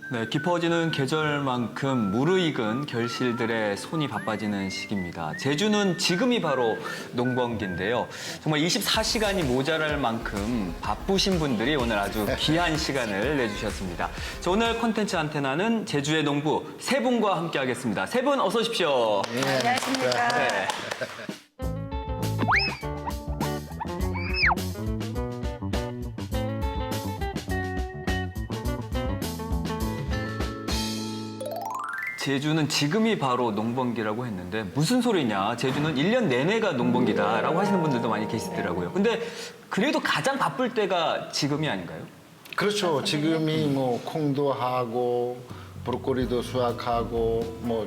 네, 깊어지는 계절만큼 무르익은 결실들의 손이 바빠지는 시기입니다. 제주는 지금이 바로 농번기인데요. 정말 24시간이 모자랄 만큼 바쁘신 분들이 오늘 아주 귀한 시간을 내주셨습니다. 자, 오늘 콘텐츠 안테나는 제주의 농부 세 분과 함께하겠습니다. 세 분 어서 오십시오. 안녕하십니까. 네. 제주는 지금이 바로 농번기라고 했는데 무슨 소리냐. 제주는 1년 내내가 농번기다라고 하시는 분들도 많이 계시더라고요. 근데 그래도 가장 바쁠 때가 지금이 아닌가요? 그렇죠. 지금이 뭐 콩도 하고 브로콜리도 수확하고 뭐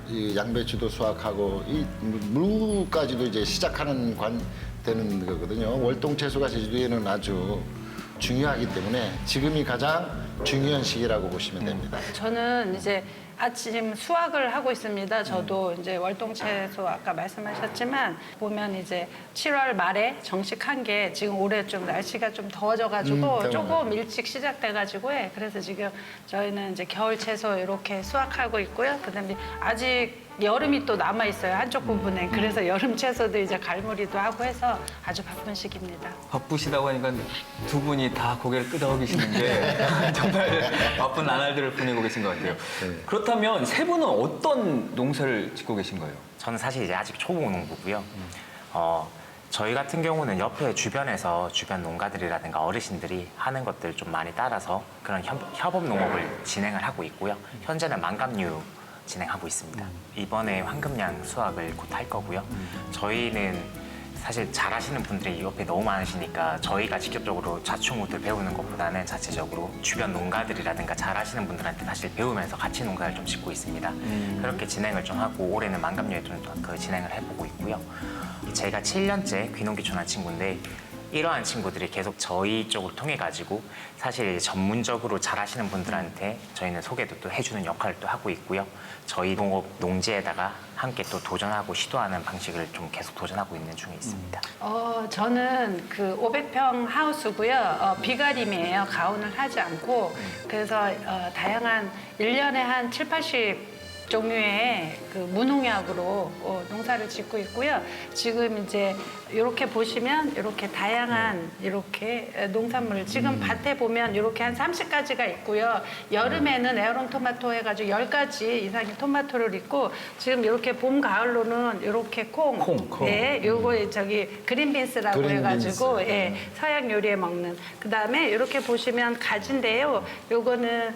이 양배추도 수확하고 이 무까지도 이제 시작하는 되는 거거든요. 월동 채소가 제주도에는 아주 중요하기 때문에 지금이 가장 중요한 시기라고 보시면 됩니다. 저는 이제 아침 수확을 하고 있습니다. 저도 이제 월동채소 아까 말씀하셨지만 보면 이제 7월 말에 정식한 게 지금 올해 좀 날씨가 좀 더워져가지고 조금 일찍 시작돼가지고 그래서 지금 저희는 이제 겨울 채소 이렇게 수확하고 있고요. 그다음에 아직 여름이 또 남아 있어요 한쪽 부분에. 그래서 여름 채소도 이제 갈무리도 하고 해서 아주 바쁜 시기입니다. 바쁘시다고 하니까 두 분이 다 고개를 끄덕이시는 게 정말 바쁜 나날들을 보내고 계신 것 같아요. 그렇다면 세 분은 어떤 농사를 짓고 계신 거예요? 저는 사실 이제 아직 초보 농부고요. 저희 같은 경우는 옆에 주변에서 주변 농가들이라든가 어르신들이 하는 것들 좀 많이 따라서 그런 협업 농업을 진행을 하고 있고요. 현재는 만감류 진행하고 있습니다. 이번에 황금량 수확을 곧 할 거고요. 저희는 사실 잘하시는 분들이 옆에 너무 많으시니까 저희가 직접적으로 자충우들 배우는 것보다는 자체적으로 주변 농가들이라든가 잘하시는 분들한테 사실 배우면서 같이 농사를 좀 짓고 있습니다. 그렇게 진행을 좀 하고 올해는 만감류에 좀 그 진행을 해보고 있고요. 제가 7년째 귀농귀촌한 친구인데 이러한 친구들이 계속 저희 쪽을 통해 가지고 사실 전문적으로 잘하시는 분들한테 저희는 소개도 또 해주는 역할을 또 하고 있고요. 저희 농업 농지에다가 함께 또 도전하고 시도하는 방식을 좀 계속 도전하고 있는 중에 있습니다. 저는 그 500평 하우스고요. 비가림이에요. 가온을 하지 않고. 그래서 다양한 1년에 한 7, 80 종류의 그 무농약으로 농사를 짓고 있고요. 지금 이제 이렇게 보시면 이렇게 다양한 이렇게 농산물 지금 밭에 보면 이렇게 한 30가지가 있고요. 여름에는 에어롱 토마토 해가지고 10가지 이상의 토마토를 있고 지금 이렇게 봄 가을로는 이렇게 콩. 예, 요거 저기 그린빈스라고 해가지고 서양 요리에 먹는. 그다음에 이렇게 보시면 가지인데요. 요거는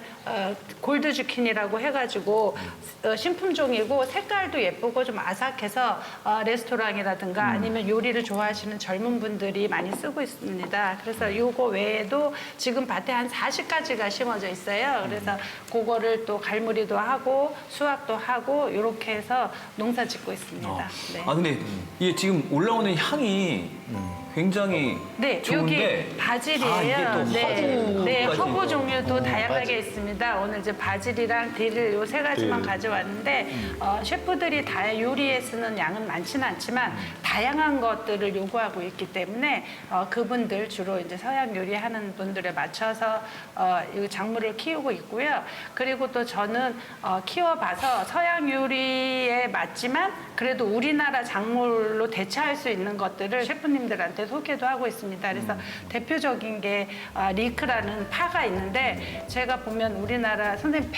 골드 주키니라고 해가지고 신품종이고 색깔도 예쁘고 좀 아삭해서 레스토랑이라든가 아니면 요리를 좋아하시는 젊은 분들이 많이 쓰고 있습니다. 그래서 요거 외에도 지금 밭에 한 40가지가 심어져 있어요. 그래서 그거를 또 갈무리도 하고 수확도 하고 이렇게 해서 농사 짓고 있습니다. 네. 아 근데 이게 지금 올라오는 향이 굉장히 네, 좋은데 여기 바질이에요. 이게 또 네, 허브까지. 허브 종류도 다양하게 바질. 있습니다. 오늘 이제 바질이랑 딜을 요 세 가지만 가져왔는데 셰프들이 다 요리에 쓰는 양은 많지는 않지만 다양한 것들을 요구하고 있기 때문에 그분들 주로 이제 서양 요리하는 분들에 맞춰서 이 작물을 키우고 있고요. 그리고 또 저는 키워봐서 서양 요리에 맞지만 그래도 우리나라 작물로 대체할 수 있는 것들을 셰프님들한테 소개도 하고 있습니다. 그래서 대표적인 게 리크라는 파가 있는데 제가 보면 우리나라 선생님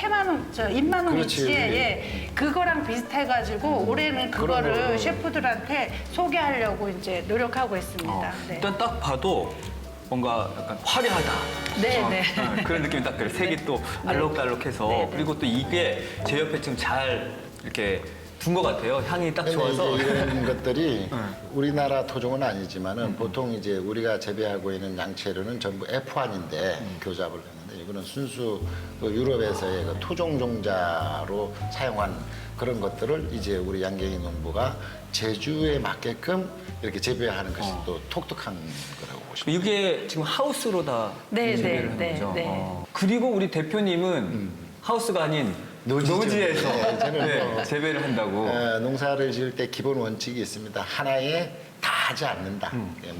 입만원 그렇지, 위치에 그거랑 비슷해가지고 올해는 그거를 그런 셰프들한테 소개하려고 이제 노력하고 있습니다. 네. 일단 딱 봐도 뭔가 약간 화려하다. 네, 네. 그런 느낌이 딱 들어요. 색이 또 알록달록해서 네, 네. 그리고 또 이게 제 옆에 지금 잘 이렇게 둔 것 같아요. 향이 딱 좋아서. 이제 이런 것들이 우리나라 토종은 아니지만은 보통 이제 우리가 재배하고 있는 양채류는 전부 F1인데 교잡을 했는데 이거는 순수 그 유럽에서의 그 토종 종자로 사용한 그런 것들을 이제 우리 양갱이 농부가 제주에 맞게끔 이렇게 재배하는 것이 또 독특한 거라고 보시면 이게 지금 하우스로 다 네, 재배를 한 네, 거죠. 네. 그리고 우리 대표님은 하우스가 아닌 노지죠. 노지에서 네, 저는 뭐, 재배를 한다고. 농사를 지을 때 기본 원칙이 있습니다. 하나에 다 하지 않는다.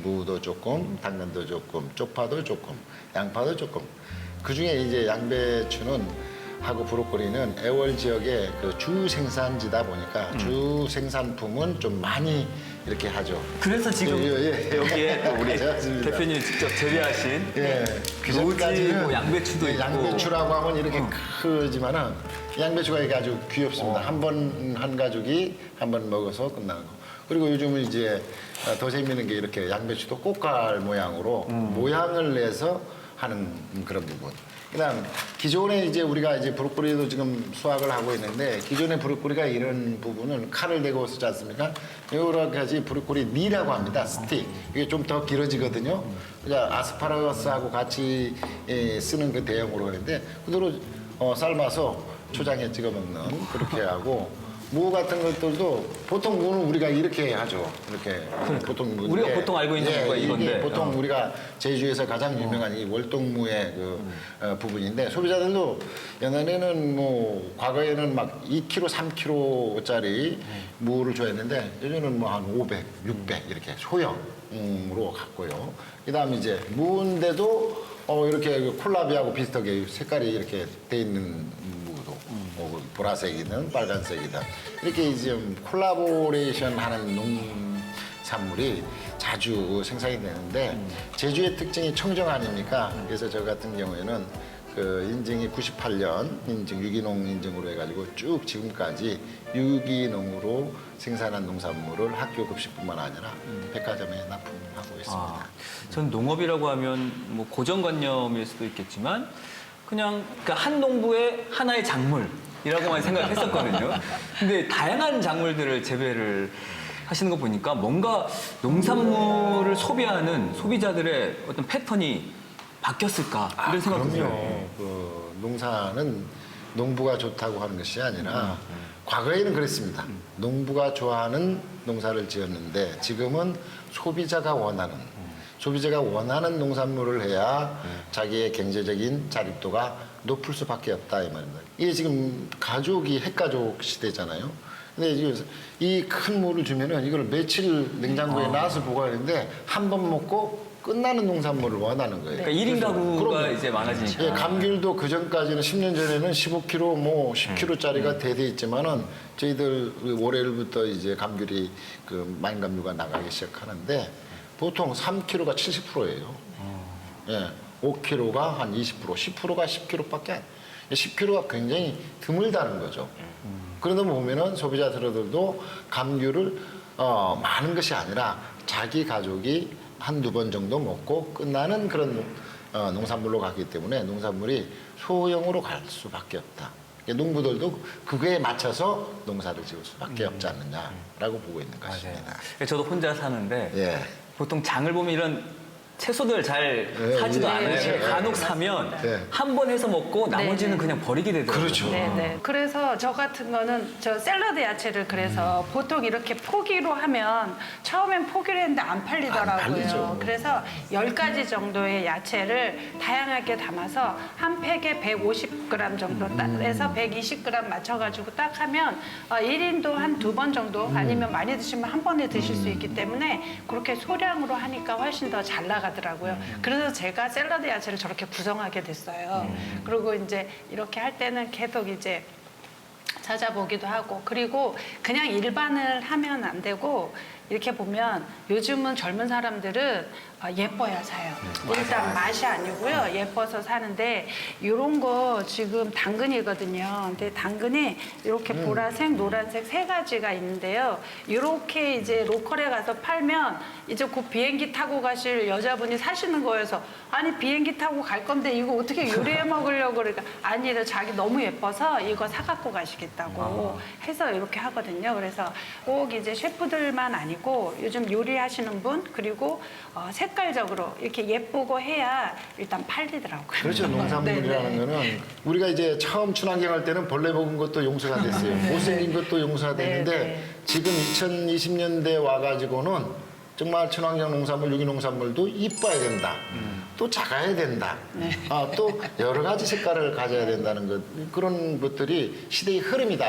무도 조금, 당근도 조금, 쪽파도 조금, 양파도 조금. 그 중에 이제 양배추는 하고 브로콜리는 애월 지역의 그 주 생산지다 보니까 주 생산품은 좀 많이 이렇게 하죠. 그래서 지금 예. 여기에 또 우리 맞습니다. 대표님이 직접 재배하신 예, 노지, 뭐 양배추도 있고. 양배추라고 하면 이렇게 크지만은 양배추가 이게 아주 귀엽습니다. 한 가족이 한 번 먹어서 끝나는 거. 그리고 요즘은 이제 더 재미있는 게 이렇게 양배추도 꽃갈 모양으로 모양을 내서 하는 그런 부분. 그다음 기존에 이제 우리가 이제 브로콜리도 지금 수확을 하고 있는데 기존의 브로콜리가 이런 부분은 칼을 대고 쓰지 않습니까? 여러 가지 브로콜리 니라고 합니다. 스틱. 이게 좀 더 길어지거든요. 그러니까 아스파라거스하고 같이 쓰는 그 대형으로 하는데 그대로 삶아서 초장에 찍어 먹는 그렇게 하고 무 같은 것들도 보통 무는 우리가 이렇게 하죠. 이렇게 보통 무인데 우리가 보통 알고 있는 무가 이게 이건데. 보통 우리가 제주에서 가장 유명한 이 월동무의 그 부분인데 소비자들도 옛날에는 뭐 과거에는 막 2kg, 3kg짜리 무를 좋아했는데 요즘은 뭐 한 500, 600 이렇게 소형으로 갔고요. 그다음 이제 무인데도 이렇게 그 콜라비하고 비슷하게 색깔이 이렇게 돼 있는 무도 보라색이든 빨간색이든 이렇게 좀 콜라보레이션 하는 농산물이 자주 생산이 되는데 제주의 특징이 청정 아닙니까? 그래서 저 같은 경우에는 그 인증이 98년 인증 유기농 인증으로 해가지고 쭉 지금까지 유기농으로 생산한 농산물을 학교 급식뿐만 아니라 백화점에 납품하고 있습니다. 전 농업이라고 하면 뭐 고정관념일 수도 있겠지만 그냥 그러니까 한 농부의 하나의 작물이라고만 생각했었거든요. 근데 다양한 작물들을 재배를 하시는 거 보니까 뭔가 농산물을 소비하는 소비자들의 어떤 패턴이 바뀌었을까 이런 생각도 들어요. 그럼요. 그 농사는 농부가 좋다고 하는 것이 아니라 과거에는 그랬습니다. 농부가 좋아하는 농사를 지었는데 지금은 소비자가 원하는 농산물을 해야 자기의 경제적인 자립도가 높을 수밖에 없다 이 말입니다. 이게 지금 가족이 핵가족 시대잖아요. 근데 이 큰 무를 주면은 이걸 며칠 냉장고에 놔서 보관하는데 한 번 먹고 끝나는 농산물을 원하는 거예요. 그러니까 1인 가구가 그럼요. 이제 많아지니까. 예, 감귤도 그 전까지는 10년 전에는 15kg, 뭐 10kg짜리가 대대 있지만은 저희들 올해부터 이제 감귤이 그 마인 감귤가 나가기 시작하는데 보통 3kg가 70%예요. 예, 5kg가 한 20%, 10%가 10kg밖에 10kg가 굉장히 드물다는 거죠. 그러다 보면은 소비자들도 감귤을 많은 것이 아니라 자기 가족이 한두 번 정도 먹고 끝나는 그런 농산물로 가기 때문에 농산물이 소형으로 갈 수밖에 없다. 농부들도 그거에 맞춰서 농사를 지을 수밖에 없지 않느냐라고 보고 있는 것입니다. 저도 혼자 사는데 예. 보통 장을 보면 이런 채소들 잘 네, 사지도 네, 않아요. 네, 간혹 네. 사면 네. 한 번 해서 먹고 나머지는 네, 네. 그냥 버리게 되더라고요. 그렇죠. 네네. 그래서 저 같은 거는 저 샐러드 야채를 그래서 보통 이렇게 포기로 하면 처음엔 포기를 했는데 안 팔리더라고요. 안 팔리죠. 그래서 10가지 정도의 야채를 다양하게 담아서 한 팩에 150g 정도 해서 120g 맞춰가지고 딱 하면 1인도 한 2번 정도 아니면 많이 드시면 한 번에 드실 수 있기 때문에 그렇게 소량으로 하니까 훨씬 더 잘 나가더라고요. 그래서 제가 샐러드 야채를 저렇게 구성하게 됐어요. 그리고 이제 이렇게 할 때는 계속 이제 찾아보기도 하고 그리고 그냥 일반을 하면 안 되고 이렇게 보면 요즘은 젊은 사람들은 예뻐야 사요. 일단 맛이 아니고요. 예뻐서 사는데 이런 거 지금 당근이거든요. 근데 당근이 이렇게 보라색, 노란색 세 가지가 있는데요. 이렇게 이제 로컬에 가서 팔면 이제 곧 비행기 타고 가실 여자분이 사시는 거여서 아니 비행기 타고 갈 건데 이거 어떻게 요리해 먹으려고 그러니까 아니래 자기 너무 예뻐서 이거 사갖고 가시겠다고 해서 이렇게 하거든요. 그래서 꼭 이제 셰프들만 아니고 요즘 요리하시는 분 그리고 색깔적으로 이렇게 예쁘고 해야 일단 팔리더라고요. 그렇죠. 농산물이라는 네, 네. 거는 우리가 이제 처음 친환경 할 때는 벌레 먹은 것도 용서가 됐어요. 못생긴 것도 용서가 됐는데 네. 지금 2020년대 와가지고는 정말 친환경 농산물, 유기농산물도 이뻐야 된다. 또 작아야 된다. 또 여러 가지 색깔을 가져야 된다는 것 그런 것들이 시대의 흐름이다.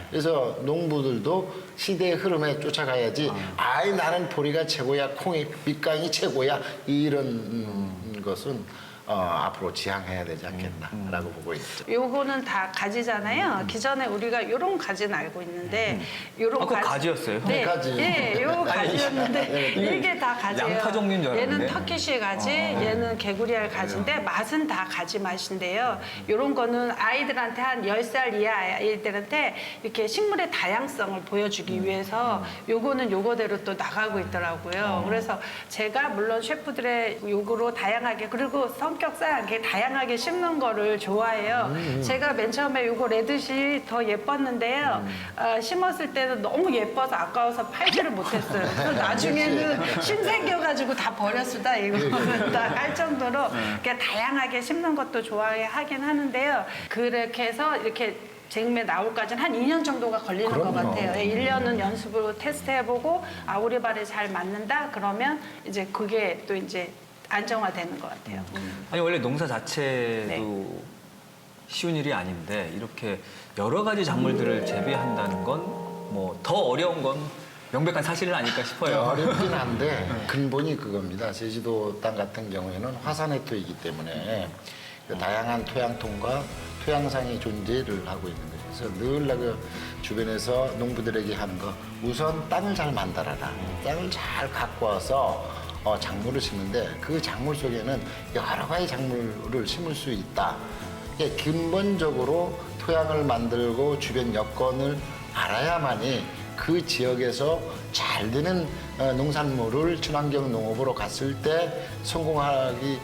그래서 농부들도 시대의 흐름에 쫓아가야지. 아이 나는 보리가 최고야, 콩이 밑강이 최고야 이런 것은 앞으로 지향해야 되지 않겠나라고 보고 있죠. 요거는 다 가지잖아요. 기존에 우리가 요런 가지는 알고 있는데 요런 아까 가지였어요? 네, 가지. 예, 요 가지였는데 이게 다 가지예요. 양파 종류인 줄 알았는데. 얘는 터키시 가지, 얘는 개구리알 가지인데 맛은 다 가지 맛인데요. 요런 거는 아이들한테 한 10살 이하 아이들한테 이렇게 식물의 다양성을 보여주기 위해서 요거는 요거대로 또 나가고 있더라고요. 그래서 제가 물론 셰프들의 요구로 다양하게 그리고 성격상 이렇게 다양하게 심는 거를 좋아해요. 제가 맨 처음에 요거 레드시 더 예뻤는데요. 심었을 때는 너무 예뻐서 아까워서 팔지를 못했어요. 그래서 나중에는 심 생겨가지고 다 버렸수다 이거는 다 할 정도로 이렇게 다양하게 심는 것도 좋아하긴 하는데요. 그렇게 해서 이렇게 쟁매 나올까지는 한 2년 정도가 걸리는 것 그럼요. 같아요. 1년은 연습으로 테스트해보고 우리 발에 잘 맞는다 그러면 이제 그게 또 이제 안정화되는 것 같아요. 아니 원래 농사 자체도 네. 쉬운 일이 아닌데 이렇게 여러 가지 작물들을 재배한다는 건 뭐 더 어려운 건 명백한 사실은 아닐까 싶어요. 어렵긴 한데 근본이 그겁니다. 제주도 땅 같은 경우에는 화산의 토이기 때문에 그 다양한 토양통과 토양상의 존재를 하고 있는 거죠. 그래서 늘 그 주변에서 농부들에게 하는 거 우선 땅을 잘 만들어라. 땅을 잘 갖고 와서 작물을 심는데 그 작물 속에는 여러 가지 작물을 심을 수 있다. 이게 근본적으로 토양을 만들고 주변 여건을 알아야만이 그 지역에서 잘 되는 농산물을 친환경 농업으로 갔을 때 성공하기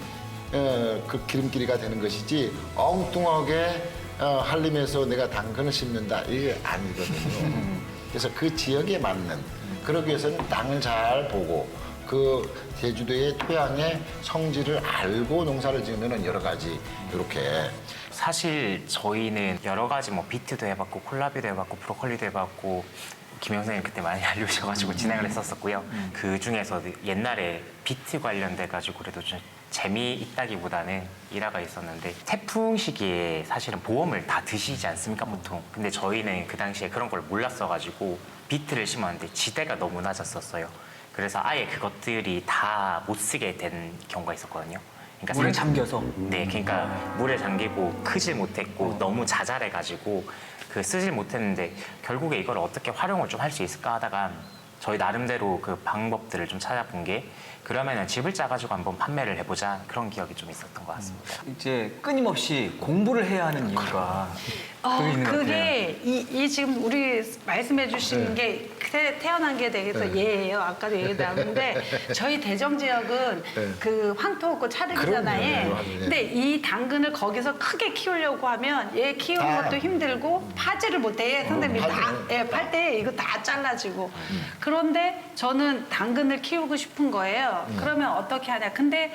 그 기름길이가 되는 것이지 엉뚱하게 한림에서 내가 당근을 심는다 이게 아니거든요. 그래서 그 지역에 맞는 그러기 위해서는 땅을 잘 보고 그 제주도의 토양의 성질을 알고 농사를 지으면 여러 가지 이렇게 사실 저희는 여러 가지 뭐 비트도 해봤고 콜라비도 해봤고 브로콜리도 해봤고 김 선생님 그때 많이 알려주셔가지고 진행을 했었었고요. 그 중에서 옛날에 비트 관련돼 가지고 그래도 좀 재미있다기보다는 일화가 있었는데 태풍 시기에 사실은 보험을 다 드시지 않습니까 보통. 근데 저희는 그 당시에 그런 걸 몰랐어가지고 비트를 심었는데 지대가 너무 낮았었어요. 그래서 아예 그것들이 다 못 쓰게 된 경우가 있었거든요. 그러니까 물에 잠겨서. 네, 그러니까 물에 잠기고 크질 못했고 너무 자잘해가지고 그 쓰질 못했는데 결국에 이걸 어떻게 활용을 좀 할 수 있을까 하다가 저희 나름대로 그 방법들을 좀 찾아본 게 그러면은 집을 짜가지고 한번 판매를 해보자 그런 기억이 좀 있었던 것 같습니다. 이제 끊임없이 공부를 해야 하는 이유가 그게 있는 것 같아요. 그게 이 지금 우리 말씀해 주시는 게 태어난 게 되게서 예예요. 아까도 얘기 나왔는데 저희 대정 지역은 그 황토 없고 차흙이잖아요. 그럼요. 네, 근데 이 당근을 거기서 크게 키우려고 하면 얘 키우는 것도 힘들고 파지를 못해. 선생님이 팔 때 이거 다 잘라지고. 그런데 저는 당근을 키우고 싶은 거예요. 그러면 어떻게 하냐. 근데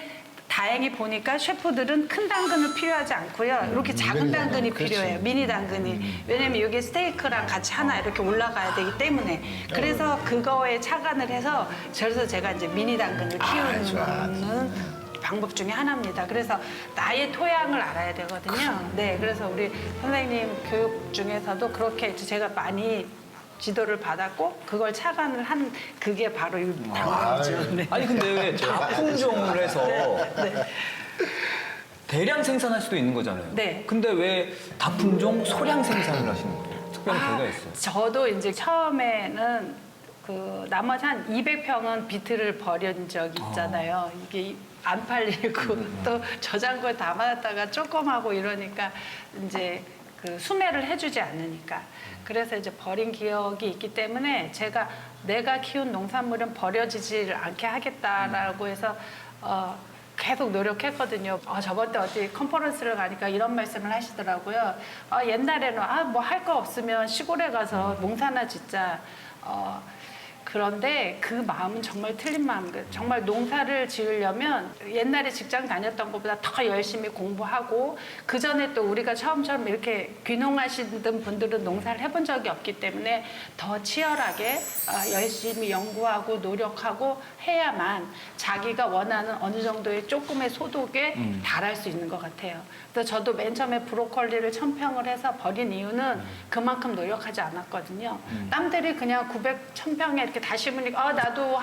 다행히 보니까 셰프들은 큰 당근을 필요하지 않고요. 이렇게 작은 당근이 필요해요. 미니 당근이. 왜냐면 이게 스테이크랑 같이 하나 이렇게 올라가야 되기 때문에. 그래서 그거에 착안을 해서 그래서 제가 이제 미니 당근을 키우는 방법 중에 하나입니다. 그래서 나의 토양을 알아야 되거든요. 네, 그래서 우리 선생님 교육 중에서도 그렇게 제가 많이 지도를 받았고 그걸 착안을 한 그게 바로 이 당근이죠. 네. 아니 근데 왜 다품종을 해서 대량 생산할 수도 있는 거잖아요. 네. 근데 왜 다품종 소량 생산을 하시는 거예요? 특별한 계기가 있어요. 저도 이제 처음에는 그 나머지 한 200평은 비트를 버린 적이 있잖아요. 이게 안 팔리고 또 저장고에 담아놨다가 조금하고 이러니까 이제 그 수매를 해주지 않으니까. 그래서 이제 버린 기억이 있기 때문에 제가 내가 키운 농산물은 버려지지 않게 하겠다라고 해서 계속 노력했거든요. 저번 때 어디 컨퍼런스를 가니까 이런 말씀을 하시더라고요. 옛날에는 뭐 할 거 없으면 시골에 가서 농사나 짓자. 그런데 그 마음은 정말 틀린 마음이에요. 정말 농사를 지으려면 옛날에 직장 다녔던 것보다 더 열심히 공부하고 그 전에 또 우리가 처음처럼 이렇게 귀농하시던 분들은 농사를 해본 적이 없기 때문에 더 치열하게 열심히 연구하고 노력하고 해야만 자기가 원하는 어느 정도의 조금의 소득에 달할 수 있는 것 같아요. 그래서 저도 맨 처음에 브로콜리를 1000평을 해서 버린 이유는 그만큼 노력하지 않았거든요. 남들이 그냥 900, 1000평에 이렇게 다 심으니까 나도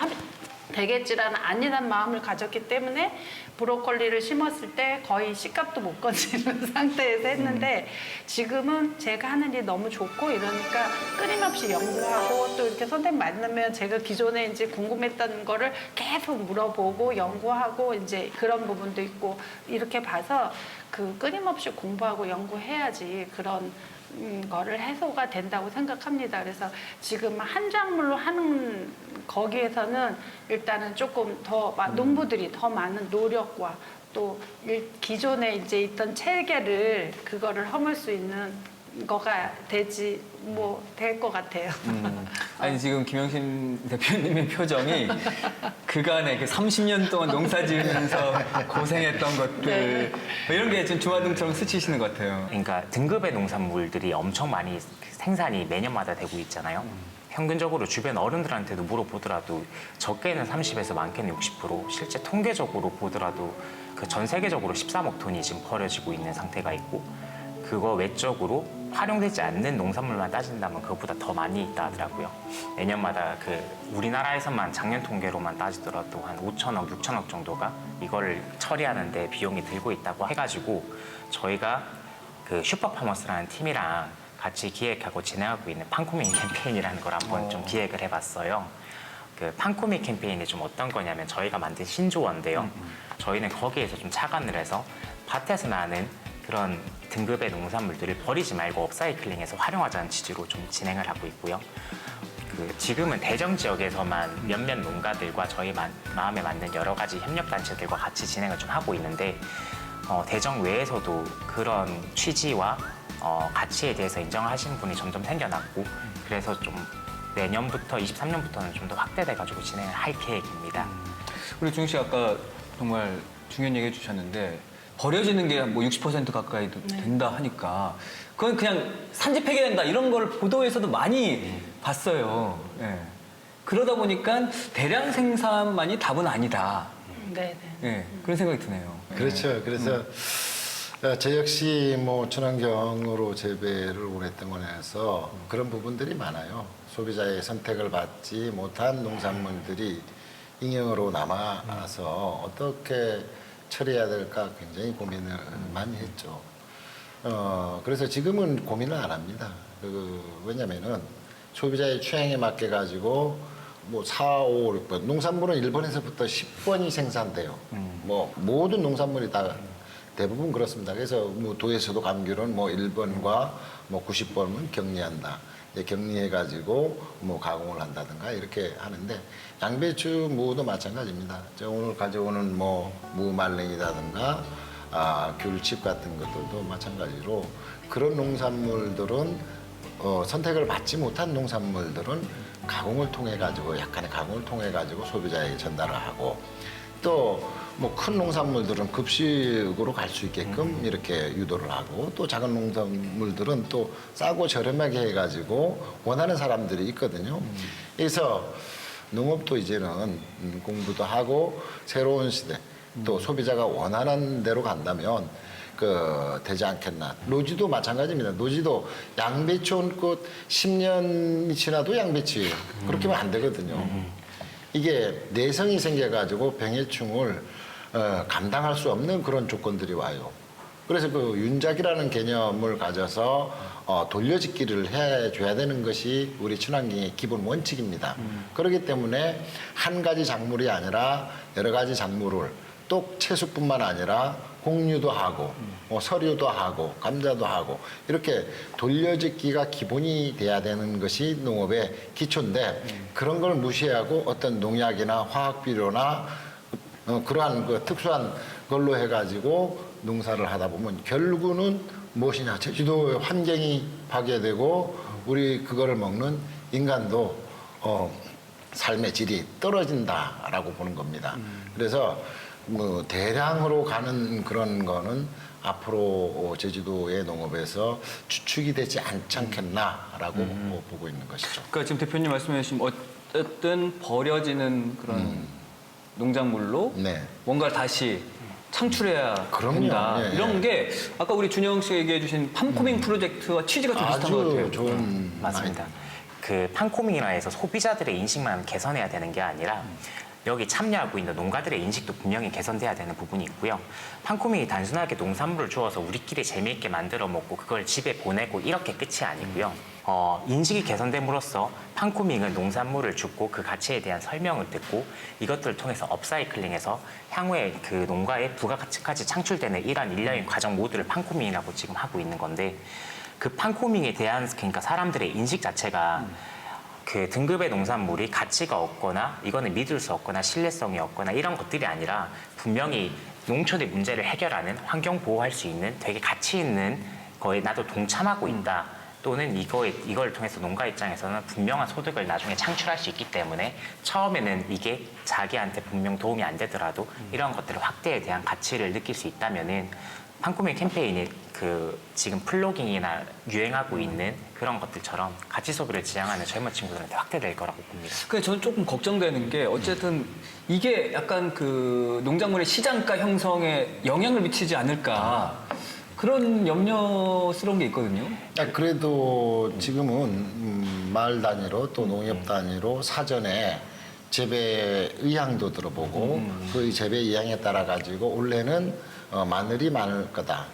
되겠지라는 안일한 마음을 가졌기 때문에 브로콜리를 심었을 때 거의 씨값도 못 건지는 상태에서 했는데 지금은 제가 하는 일이 너무 좋고 이러니까 끊임없이 연구하고 또 이렇게 선생님 만나면 제가 기존에 이제 궁금했던 거를 계속 물어보고 연구하고 이제 그런 부분도 있고 이렇게 봐서 그 끊임없이 공부하고 연구해야지 그런 거를 해소가 된다고 생각합니다. 그래서 지금 한 작물로 하는 거기에서는 일단은 조금 더 농부들이 더 많은 노력과 또 기존에 이제 있던 체계를 그거를 허물 수 있는 거가 되지 뭐 될 것 같아요. 아니 지금 김영신 대표님의 표정이 그간의 그 30년 동안 농사 지으면서 고생했던 것들 뭐 이런 게 지금 주마등처럼 스치시는 것 같아요. 그러니까 등급의 농산물들이 엄청 많이 생산이 매년마다 되고 있잖아요. 평균적으로 주변 어른들한테도 물어보더라도 적게는 30에서 많게는 60%, 실제 통계적으로 보더라도 그 전 세계적으로 13억 톤이 지금 버려지고 있는 상태가 있고 그거 외적으로 활용되지 않는 농산물만 따진다면 그것보다 더 많이 있다 하더라고요. 내년마다 그 우리나라에서만 작년 통계로만 따지더라도 한 5천억, 6천억 정도가 이걸 처리하는데 비용이 들고 있다고 해가지고 저희가 그 슈퍼파머스라는 팀이랑 같이 기획하고 진행하고 있는 판코미 캠페인이라는 걸 한번 좀 기획을 해봤어요. 그 판코미 캠페인이 좀 어떤 거냐면 저희가 만든 신조어인데요. 저희는 거기에서 좀 착안을 해서 밭에서 나는 그런 등급의 농산물들을 버리지 말고 업사이클링해서 활용하자는 취지로 좀 진행을 하고 있고요. 그 지금은 대정 지역에서만 몇몇 농가들과 저희 마음에 맞는 여러 가지 협력단체들과 같이 진행을 좀 하고 있는데 대정 외에서도 그런 취지와 가치에 대해서 인정하시는 분이 점점 생겨났고 그래서 좀 내년부터 23년부터는 좀 더 확대돼가지고 진행을 할 계획입니다. 우리 중식 씨 아까 정말 중요한 얘기 해주셨는데 버려지는 게 뭐 60% 가까이 된다 하니까 그건 그냥 산지 폐기된다 이런 걸 보도에서도 많이 봤어요. 예. 그러다 보니까 대량 생산만이 답은 아니다. 네, 네. 예. 그런 생각이 드네요. 그렇죠. 그래서 저 역시 뭐 친환경으로 재배를 오랫동안 해서 그런 부분들이 많아요. 소비자의 선택을 받지 못한 농산물들이 잉여로 남아서 어떻게 처리해야 될까 굉장히 고민을 많이 했죠. 그래서 지금은 고민을 안 합니다. 왜냐면은 소비자의 취향에 맞게 가지고 뭐 4, 5, 6번 농산물은 1번에서부터 10번이 생산돼요. 뭐 모든 농산물이 다 대부분 그렇습니다. 그래서 뭐 도에서도 감귤은 뭐 1번과 뭐 90번은 격리한다. 격리해가지고 뭐 가공을 한다든가 이렇게 하는데 양배추, 무도 마찬가지입니다. 저 오늘 가져오는 뭐 무말랭이라든가 귤칩 같은 것들도 마찬가지로 그런 농산물들은 선택을 받지 못한 농산물들은 가공을 통해 가지고 약간의 가공을 통해 가지고 소비자에게 전달을 하고 또 뭐 큰 농산물들은 급식으로 갈 수 있게끔 이렇게 유도를 하고 또 작은 농산물들은 또 싸고 저렴하게 해가지고 원하는 사람들이 있거든요. 그래서 농업도 이제는 공부도 하고 새로운 시대 또 소비자가 원하는 대로 간다면 되지 않겠나. 노지도 마찬가지입니다. 노지도 양배추 온 꽃 10년이 지나도 양배추예요. 그렇게 하면 안 되거든요. 이게 내성이 생겨가지고 병해충을 감당할 수 없는 그런 조건들이 와요. 그래서 그 윤작이라는 개념을 가져서 돌려짓기를 해줘야 되는 것이 우리 친환경의 기본 원칙입니다. 그렇기 때문에 한 가지 작물이 아니라 여러 가지 작물을 또 채소뿐만 아니라 곡류도 하고 서류도 하고 감자도 하고 이렇게 돌려짓기가 기본이 돼야 되는 것이 농업의 기초인데 그런 걸 무시하고 어떤 농약이나 화학비료나 그러한 그 특수한 걸로 해가지고 농사를 하다 보면 결국은 무엇이냐 제주도의 환경이 파괴되고 우리 그거를 먹는 인간도 삶의 질이 떨어진다라고 보는 겁니다. 그래서 뭐 대량으로 가는 그런 거는 앞으로 제주도의 농업에서 주축이 되지 않겠나라고 보고 있는 것이죠. 그러니까 지금 대표님 말씀해 주신 어쨌든 버려지는 그런 농작물로 네. 뭔가를 다시 창출해야 그럼요. 된다. 예, 이런 게 아까 우리 준영 씨가 얘기해 주신 팜코밍 프로젝트와 취지가 좀 비슷한 것 같아요. 아주 좋은 맞습니다. 그 판코밍이라 해서 소비자들의 인식만 개선해야 되는 게 아니라 여기 참여하고 있는 농가들의 인식도 분명히 개선돼야 되는 부분이 있고요. 판코밍이 단순하게 농산물을 주어서 우리끼리 재미있게 만들어 먹고 그걸 집에 보내고 이렇게 끝이 아니고요. 인식이 개선됨으로써 판코밍은 농산물을 줍고 그 가치에 대한 설명을 듣고 이것들을 통해서 업사이클링해서 향후에 그 농가의 부가가치까지 창출되는 이러한 일련의 과정 모두를 판코밍이라고 지금 하고 있는 건데 그 판코밍에 대한 그러니까 사람들의 인식 자체가 그 등급의 농산물이 가치가 없거나 이거는 믿을 수 없거나 신뢰성이 없거나 이런 것들이 아니라 분명히 농촌의 문제를 해결하는 환경 보호할 수 있는 되게 가치 있는 거에 나도 동참하고 있다. 또는 이걸 통해서 농가 입장에서는 분명한 소득을 나중에 창출할 수 있기 때문에 처음에는 이게 자기한테 분명 도움이 안 되더라도 이런 것들을 확대에 대한 가치를 느낄 수 있다면은 판코밍 캠페인이 그 지금 플로깅이나 유행하고 있는 그런 것들처럼 가치 소비를 지향하는 젊은 친구들한테 확대될 거라고 봅니다. 근데 저는 조금 걱정되는 게 어쨌든 이게 약간 그 농작물의 시장가 형성에 영향을 미치지 않을까 그런 염려스러운 게 있거든요. 그래도 지금은 마을 단위로 또 농협 단위로 사전에 재배 의향도 들어보고 그 재배 의향에 따라 가지고 올해는 마늘이 많을 거다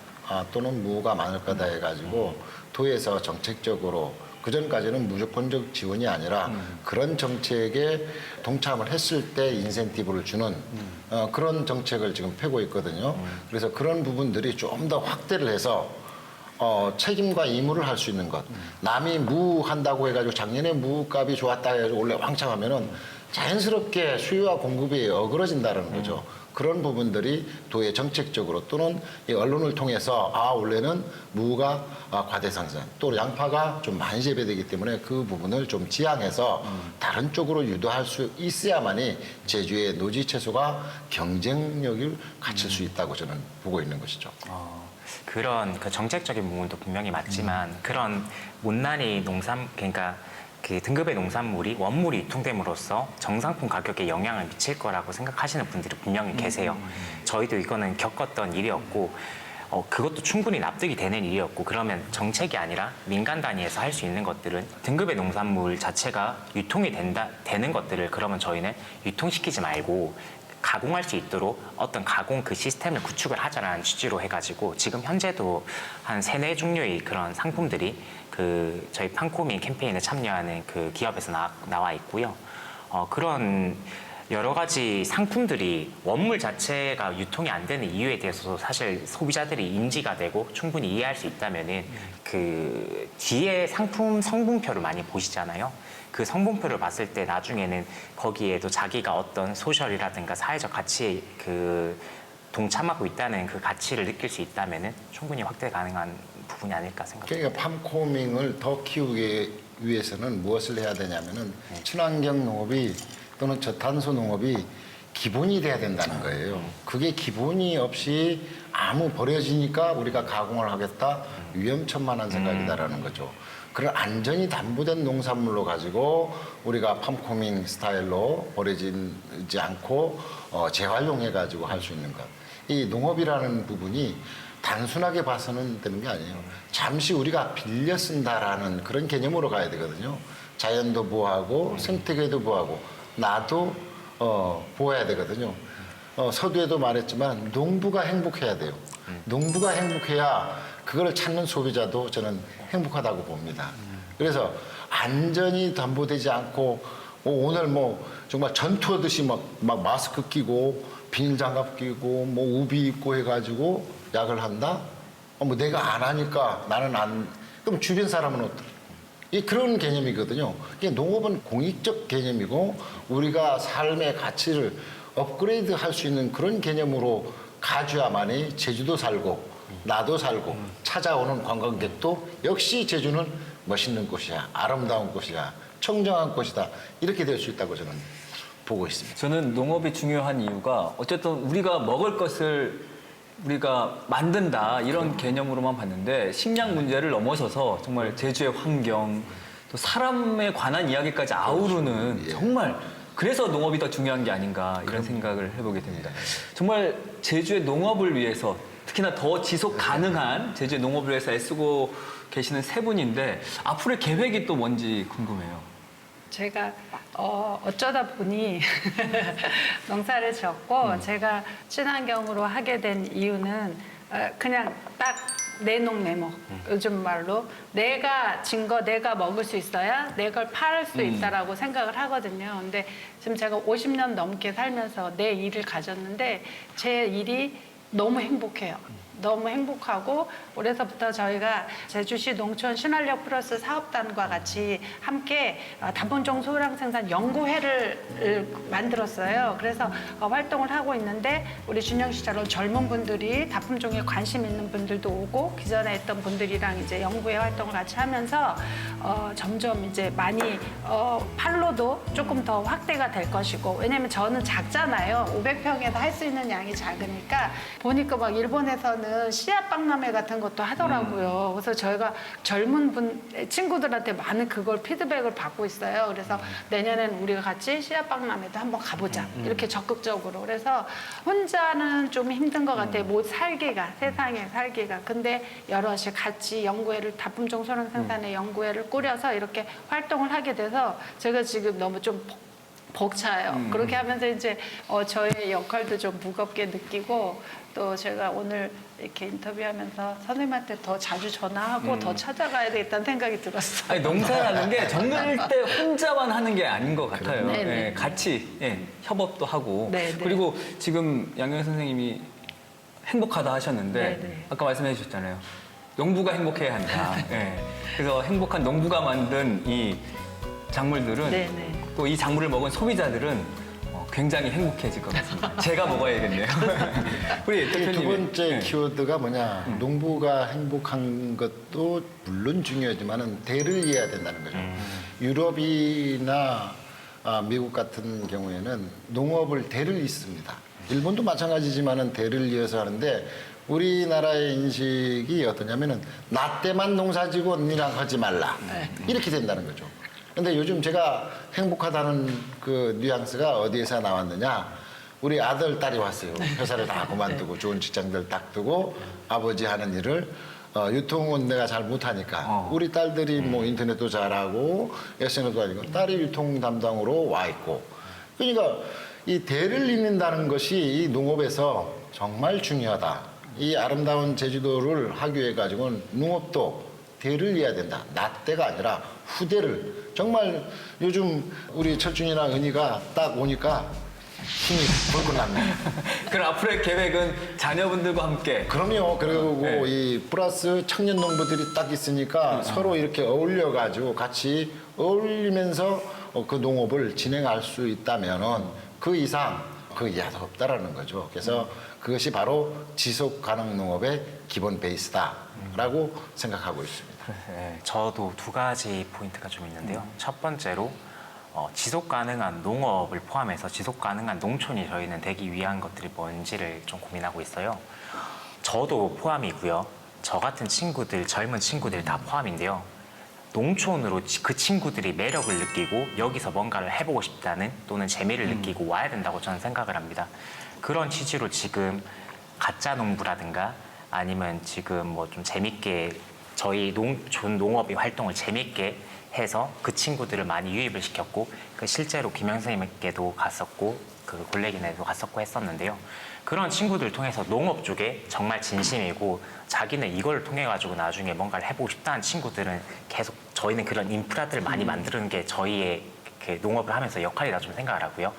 또는 무가 많을 거다 해가지고 도에서 정책적으로 그전까지는 무조건적 지원이 아니라 그런 정책에 동참을 했을 때 인센티브를 주는 그런 정책을 지금 펴고 있거든요. 그래서 그런 부분들이 좀 더 확대를 해서 책임과 의무를 할 수 있는 것. 남이 무 한다고 해가지고 작년에 무값이 좋았다 해가지고 원래 왕창 하면은 자연스럽게 수요와 공급이 어그러진다는 거죠. 그런 부분들이 도의 정책적으로 또는 이 언론을 통해서 원래는 무가 과대 상승 또 양파가 좀 많이 재배되기 때문에 그 부분을 좀 지양해서 다른 쪽으로 유도할 수 있어야만이 제주의 노지 채소가 경쟁력을 갖출 수 있다고 저는 보고 있는 것이죠. 그런 그 정책적인 부분도 분명히 맞지만 그런 못난이 그러니까 그 등급의 농산물이 원물이 유통됨으로써 정상품 가격에 영향을 미칠 거라고 생각하시는 분들이 분명히 계세요. 저희도 이거는 겪었던 일이었고 그것도 충분히 납득이 되는 일이었고 그러면 정책이 아니라 민간 단위에서 할 수 있는 것들은 등급의 농산물 자체가 유통이 되는 것들을 그러면 저희는 유통시키지 말고 가공할 수 있도록 어떤 가공 그 시스템을 구축을 하자라는 취지로 해가지고 지금 현재도 한 3-4종류의 그런 상품들이 그 저희 판코밍 캠페인에 참여하는 그 기업에서 나와 있고요. 그런 여러 가지 상품들이 원물 자체가 유통이 안 되는 이유에 대해서도 사실 소비자들이 인지가 되고 충분히 이해할 수 있다면은 그 뒤에 상품 성분표를 많이 보시잖아요. 그 성분표를 봤을 때 나중에는 거기에도 자기가 어떤 소셜이라든가 사회적 가치에 그 동참하고 있다는 그 가치를 느낄 수 있다면은 충분히 확대 가능한 부분이 아닐까 생각합니다. 그러니까 팜코밍을 더 키우기 위해서는 무엇을 해야 되냐면은 친환경 농업이 또는 저탄소 농업이 기본이 돼야 된다는 거예요. 그게 기본이 없이 아무 버려지니까 우리가 가공을 하겠다 위험천만한 생각이다라는 거죠. 그런 안전이 담보된 농산물로 가지고 우리가 팜코밍 스타일로 버려지지 않고 재활용해 가지고 할 수 있는 것. 이 농업이라는 부분이 단순하게 봐서는 되는 게 아니에요. 잠시 우리가 빌려 쓴다라는 그런 개념으로 가야 되거든요. 자연도 보호하고 생태계도 보호하고 나도 보호해야 되거든요. 서두에도 말했지만 농부가 행복해야 돼요. 농부가 행복해야 그걸 찾는 소비자도 저는 행복하다고 봅니다. 그래서 안전이 담보되지 않고 오늘 뭐 정말 전투하듯이 막 마스크 끼고 비닐 장갑 끼고 뭐 우비 입고 해가지고 약을 한다? 뭐 내가 안 하니까 나는 안 그럼 주변 사람은 어떻게? 그런 개념이거든요. 이게 농업은 공익적 개념이고 우리가 삶의 가치를 업그레이드 할 수 있는 그런 개념으로 가져야만이 제주도 살고 나도 살고 찾아오는 관광객도 역시 제주는 멋있는 곳이야, 아름다운 곳이야, 청정한 곳이다 이렇게 될 수 있다고 저는 보고 있습니다. 저는 농업이 중요한 이유가 어쨌든 우리가 먹을 것을 우리가 만든다 이런 개념으로만 봤는데 식량 문제를 넘어서서 정말 제주의 환경 또 사람에 관한 이야기까지 아우르는 정말 그래서 농업이 더 중요한 게 아닌가 이런 생각을 해보게 됩니다. 정말 제주의 농업을 위해서 특히나 더 지속 가능한 제주의 농업을 위해서 애쓰고 계시는 세 분인데 앞으로의 계획이 또 뭔지 궁금해요. 제가 어쩌다 보니 농사를 지었고 제가 친환경으로 하게 된 이유는 그냥 딱 내농 내목 요즘 말로 내가 진 거 내가 먹을 수 있어야 내 걸 팔 수 있다라고 생각을 하거든요. 근데 지금 제가 50년 넘게 살면서 내 일을 가졌는데 제 일이 너무 행복해요. 너무 행복하고 올해서부터 저희가 제주시 농촌 신활력 플러스 사업단과 같이 함께 단품종 소량 생산 연구회를 만들었어요. 그래서 활동을 하고 있는데 우리 준영 씨처럼 젊은 분들이 단품종에 관심 있는 분들도 오고 기존에 했던 분들이랑 이제 연구회 활동을 같이 하면서 점점 이제 많이 팔로도 조금 더 확대가 될 것이고 왜냐면 저는 작잖아요. 500평에서 할 수 있는 양이 작으니까 보니까 막 일본에서는 씨앗 박람회 같은 것도 하더라고요. 그래서 저희가 젊은 친구들한테 많은 그걸 피드백을 받고 있어요. 그래서 내년에는 우리가 같이 씨앗 박람회도 한번 가보자. 이렇게 적극적으로. 그래서 혼자는 좀 힘든 것 같아요. 뭐 살기가, 세상에 살기가. 근데 여럿이 같이 연구회를, 다품종 소량 생산의 연구회를 꾸려서 이렇게 활동을 하게 돼서 제가 지금 너무 좀 벅차요. 그렇게 하면서 이제 저의 역할도 좀 무겁게 느끼고 또 제가 오늘 이렇게 인터뷰하면서 선생님한테 더 자주 전화하고 더 찾아가야 되겠다는 생각이 들었어요. 아니, 농사라는 게 정글 때 혼자만 하는 게 아닌 것 같아요. 네네. 예, 같이 협업도 하고 네네. 그리고 지금 양현 선생님이 행복하다 하셨는데 네네. 아까 말씀해 주셨잖아요. 농부가 행복해야 한다. 예. 그래서 행복한 농부가 만든 이 작물들은 네네. 또 이 작물을 먹은 소비자들은 굉장히 행복해질 것 같습니다. 제가 먹어야겠네요. 우리 두 대표님. 번째 키워드가 뭐냐? 농부가 행복한 것도 물론 중요하지만은 대를 이해해야 된다는 거죠. 유럽이나 미국 같은 경우에는 농업을 대를 잇습니다. 일본도 마찬가지지만은 대를 이어서 하는데 우리나라의 인식이 어떠냐면은 나 때만 농사지고 니랑 하지 말라 이렇게 된다는 거죠. 근데 요즘 제가 행복하다는 그 뉘앙스가 어디에서 나왔느냐? 우리 아들, 딸이 왔어요. 회사를 다 그만두고 좋은 직장들 딱 두고 아버지 하는 일을 유통은 내가 잘 못하니까 우리 딸들이 뭐 인터넷도 잘하고 SNS도 하니까 딸이 유통 담당으로 와 있고 그러니까 이 대를 잇는다는 것이 이 농업에서 정말 중요하다. 이 아름다운 제주도를 하기 위해 가지고는 농업도 대를 이어야 된다. 나 때가 아니라 후대를. 정말 요즘 우리 철준이나 은희가 딱 오니까 힘이 벌컥 났네. 그럼 앞으로의 계획은 자녀분들과 함께 그럼요. 그리고 네. 이 플러스 청년 농부들이 딱 있으니까 서로 이렇게 어울려가지고 같이 어울리면서 그 농업을 진행할 수 있다면은 그 이상 그 이하도 없다라는 거죠. 그래서 그것이 바로 지속 가능 농업의 기본 베이스다라고 생각하고 있습니다. 저도 두 가지 포인트가 좀 있는데요. 첫 번째로 지속 가능한 농업을 포함해서 지속 가능한 농촌이 저희는 되기 위한 것들이 뭔지를 좀 고민하고 있어요. 저도 포함이고요. 저 같은 친구들, 젊은 친구들 다 포함인데요. 농촌으로 그 친구들이 매력을 느끼고 여기서 뭔가를 해보고 싶다는 또는 재미를 느끼고 와야 된다고 저는 생각을 합니다. 그런 취지로 지금 가짜 농부라든가 아니면 지금 뭐 좀 재밌게 저희 농촌 농업의 활동을 재밌게 해서 그 친구들을 많이 유입을 시켰고 그 실제로 김영 선생님께도 갔었고 그 골래기네도 갔었고 했었는데요. 그런 친구들 통해서 농업 쪽에 정말 진심이고 자기는 이걸 통해 가지고 나중에 뭔가를 해보고 싶다는 친구들은 계속 저희는 그런 인프라들을 많이 만드는 게 저희의 이렇게 농업을 하면서 역할이라 좀 생각을 하고요.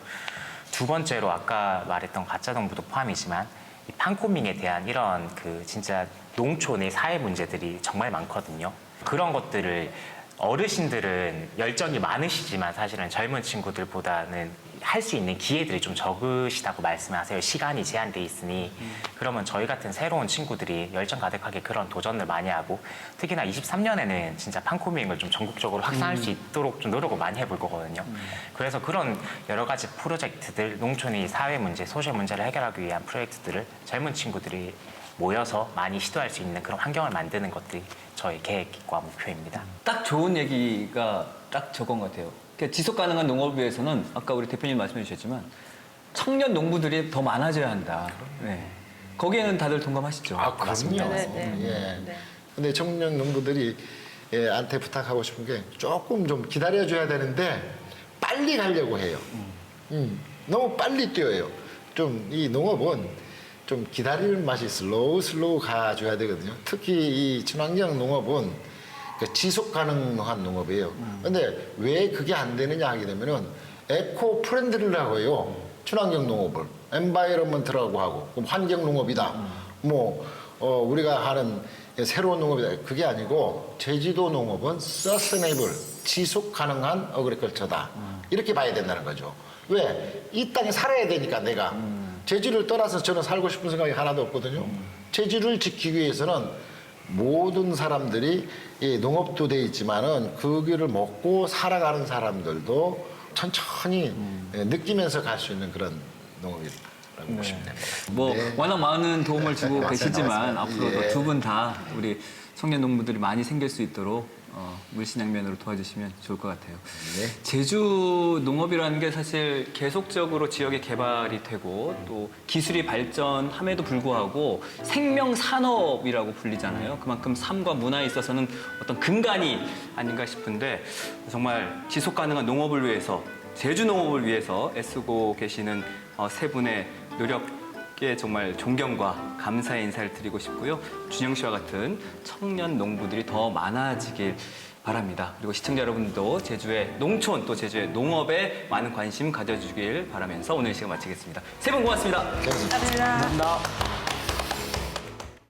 두 번째로 아까 말했던 가짜 농부도 포함이지만 이 판코밍에 대한 이런 그 진짜 농촌의 사회 문제들이 정말 많거든요. 그런 것들을 어르신들은 열정이 많으시지만 사실은 젊은 친구들보다는 할 수 있는 기회들이 좀 적으시다고 말씀하세요. 시간이 제한돼 있으니. 그러면 저희 같은 새로운 친구들이 열정 가득하게 그런 도전을 많이 하고 특히나 23년에는 진짜 판코밍을 좀 전국적으로 확산할 수 있도록 좀 노력을 많이 해볼 거거든요. 그래서 그런 여러 가지 프로젝트들, 농촌의 사회 문제, 소셜 문제를 해결하기 위한 프로젝트들을 젊은 친구들이 모여서 많이 시도할 수 있는 그런 환경을 만드는 것들이 저희 계획과 목표입니다. 딱 좋은 얘기가 딱 저건 것 같아요. 그러니까 지속 가능한 농업을 위해서는 아까 우리 대표님 말씀해 주셨지만 청년 농부들이 더 많아져야 한다. 네. 거기에는 다들 동감하시죠? 그럼요. 네, 네. 예. 네. 근데 청년 농부들이 한테 부탁하고 싶은 게 조금 좀 기다려줘야 되는데 빨리 가려고 해요. 너무 빨리 뛰어요. 좀 이 농업은 좀 기다리는 맛이 슬로우 가줘야 되거든요. 특히 이 친환경 농업은 그 지속 가능한 농업이에요. 근데 왜 그게 안 되느냐 하게 되면은 에코 프렌들리라고 해요. 친환경 농업을 엔바이러먼트라고 하고 그럼 환경 농업이다. 우리가 하는 새로운 농업이다. 그게 아니고 제주도 농업은 서스테이블 지속 가능한 어그리컬처다. 이렇게 봐야 된다는 거죠. 왜? 이 땅에 살아야 되니까 내가 제주를 떠나서 저는 살고 싶은 생각이 하나도 없거든요. 제주를 지키기 위해서는 모든 사람들이 농업도 돼 있지만은 그 길을 먹고 살아가는 사람들도 천천히 느끼면서 갈 수 있는 그런 농업이라고 보시면 됩니다. 뭐 네. 워낙 많은 도움을 주고 계시지만 맞습니다. 앞으로도 예. 두 분 다 우리 청년 농부들이 많이 생길 수 있도록 물신양면으로 도와주시면 좋을 것 같아요. 네. 제주 농업이라는 게 사실 계속적으로 지역에 개발이 되고 또 기술이 발전함에도 불구하고 생명 산업이라고 불리잖아요. 그만큼 삶과 문화에 있어서는 어떤 근간이 아닌가 싶은데 정말 지속 가능한 농업을 위해서 제주 농업을 위해서 애쓰고 계시는 세 분의 노력에 정말 존경과 감사의 인사를 드리고 싶고요. 준영 씨와 같은 청년 농부들이 더 많아지길 바랍니다. 그리고 시청자 여러분도 제주의 농촌 또 제주의 농업에 많은 관심 가져주길 바라면서 오늘 시간 마치겠습니다. 세 분 고맙습니다. 감사합니다. 감사합니다.